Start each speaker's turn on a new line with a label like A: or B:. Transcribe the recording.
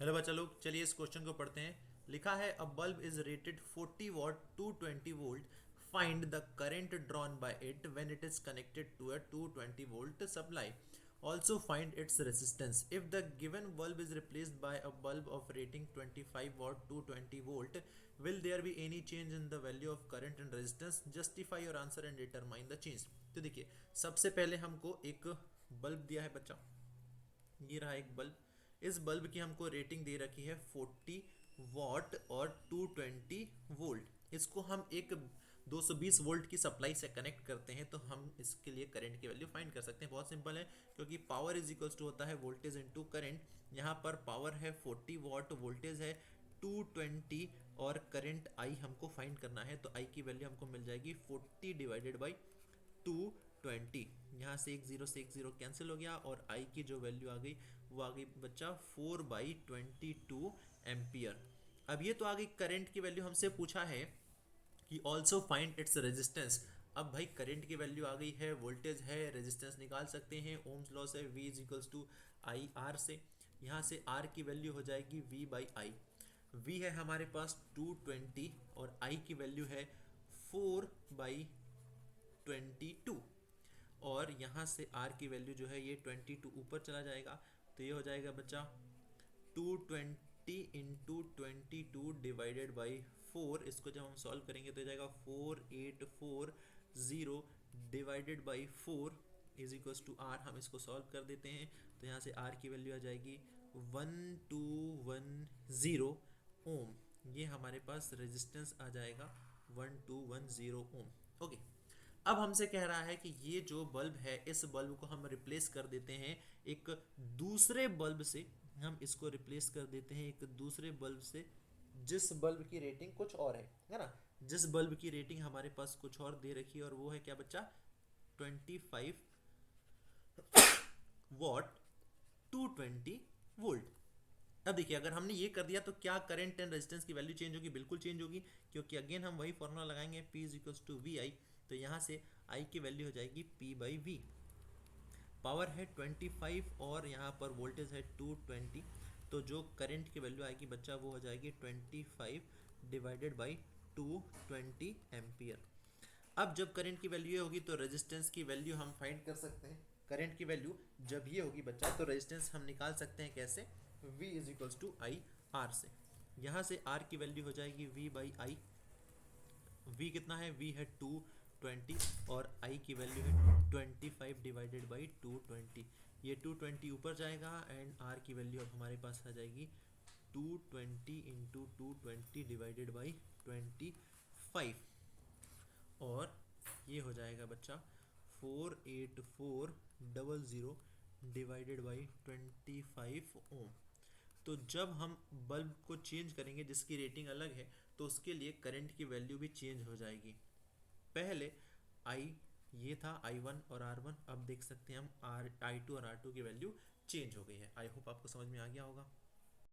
A: Hello बच्चा लोग, चलिए इस क्वेश्चन को पढ़ते हैं। लिखा है a bulb is rated 40 watt 220 volt. Find the current drawn by it when it is connected to a 220 volt supply. Also find its resistance. If the given bulb is replaced by a bulb of rating 25 watt 220 volt, will there be any change in the value of current and resistance? Justify your answer and determine the change. तो देखिए, सबसे पहले हमको एक bulb दिया है बच्चा, ये रहा एक बल्ब। इस बल्ब की हमको रेटिंग दे रखी है 40 वॉट और 220 वोल्ट। इसको हम एक 220 वोल्ट की सप्लाई से कनेक्ट करते हैं तो हम इसके लिए करंट की वैल्यू फाइंड कर सकते हैं। बहुत सिंपल है, क्योंकि पावर इज इक्वल्स टू होता है वोल्टेज इनटू करंट। यहाँ पर पावर है 40 वॉट, वोल्टेज है 220 और करंट आई हमको फाइंड करना है। तो आई की वैल्यू हमको मिल जाएगी 40 डिवाइडेड बाई 220। यहाँ से एक जीरो कैंसिल हो गया और आई की जो वैल्यू आ गई वो आ गई बच्चा 4/22 एम्पियर। अब ये तो आ गई करंट की वैल्यू। हमसे पूछा है कि ऑल्सो फाइंड इट्स रेजिस्टेंस। अब भाई करंट की वैल्यू आ गई है, वोल्टेज है, रेजिस्टेंस निकाल सकते हैं। ओम्स लॉ से V is equals to I R से। यहाँ से R की वैल्यू हो जाएगी V बाई आई। V है हमारे पास 220 और I की वैल्यू है 4/22। और यहाँ से R की वैल्यू जो है ये 22 ऊपर चला जाएगा, तो ये हो जाएगा बच्चा 220 इंटू 22 डिवाइडेड बाई 4। इसको जब हम सॉल्व करेंगे तो हो जाएगा 4840 divided by 4 is equals to R। हम इसको सॉल्व कर देते हैं तो यहाँ से R की वैल्यू आ जाएगी 1210 ओम। ये हमारे पास रेजिस्टेंस आ जाएगा 1210 ओम। ओके, अब हमसे कह रहा है कि ये जो बल्ब है इस बल्ब को हम रिप्लेस कर देते हैं एक दूसरे बल्ब से। हम इसको रिप्लेस कर देते हैं एक दूसरे बल्ब से जिस बल्ब की रेटिंग कुछ और है ना। जिस बल्ब की रेटिंग हमारे पास कुछ और दे रखी है और वो है क्या बच्चा, 25 वॉट 220 वोल्ट। अब देखिए, अगर हमने ये कर दिया तो क्या करंट एंड रेजिस्टेंस की वैल्यू चेंज होगी? बिल्कुल चेंज होगी, क्योंकि अगेन हम वही फॉर्मूला लगाएंगे P is equals to V I. तो यहाँ से I की वैल्यू हो जाएगी P बाई वी। पावर है 25 और यहाँ पर वोल्टेज है 220, तो जो करंट की वैल्यू आएगी बच्चा वो हो जाएगी 25 डिवाइडेड बाई 220 एम्पियर। अब जब करंट की वैल्यू ये होगी तो रेजिस्टेंस की वैल्यू हम फाइंड कर सकते हैं। करंट की वैल्यू जब ये होगी बच्चा तो रेजिस्टेंस हम निकाल सकते हैं कैसे, V is equals to I R से। यहाँ से R की वैल्यू हो जाएगी V बाई आई। V कितना है? V है 220 और I की वैल्यू है 25 डिवाइडेड बाई 220। ये 220 ऊपर जाएगा एंड R की वैल्यू अब हमारे पास आ जाएगी 220 इंटू 220 डिवाइडेड बाई 25। और ये हो जाएगा बच्चा 48400 डिवाइडेड बाई 25 ओम। तो जब हम बल्ब को चेंज करेंगे जिसकी रेटिंग अलग है तो उसके लिए करंट की वैल्यू भी चेंज हो जाएगी। पहले आई ये था I1 और R1, अब देख सकते हैं हम R I2 और R2 की वैल्यू चेंज हो गई है। आई होप आपको समझ में आ गया होगा।